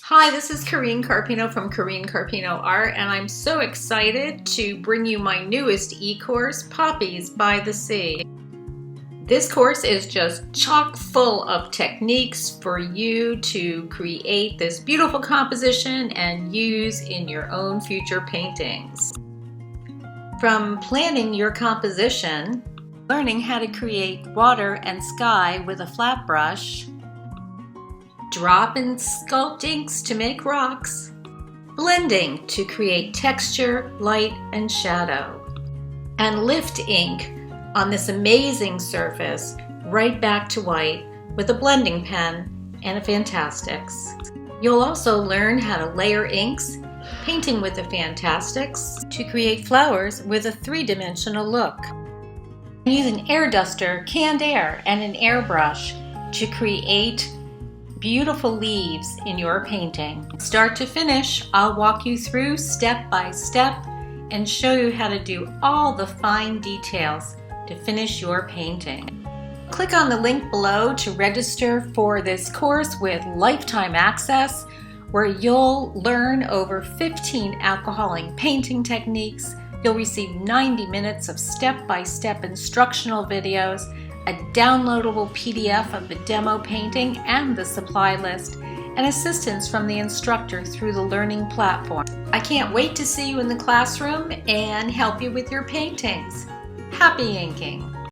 Hi, this is Corrine Carpino from Corrine Carpino Art, and I'm so excited to bring you my newest e-course, Poppies by the Sea. This course is just chock full of techniques for you to create this beautiful composition and use in your own future paintings. From planning your composition, learning how to create water and sky with a flat brush, drop and sculpt inks to make rocks, blending to create texture, light, and shadow, and lift ink on this amazing surface right back to white with a blending pen and a Fantastics. You'll also learn how to layer inks, painting with the Fantastics to create flowers with a three-dimensional look. Use an air duster, canned air, and an airbrush to create beautiful leaves in your painting. Start to finish, I'll walk you through step by step and show you how to do all the fine details to finish your painting. Click on the link below to register for this course with lifetime access, where you'll learn over 15 alcohol ink painting techniques. You'll receive 90 minutes of step-by-step instructional videos, a downloadable PDF of the demo painting and the supply list, and assistance from the instructor through the learning platform. I can't wait to see you in the classroom and help you with your paintings. Happy inking!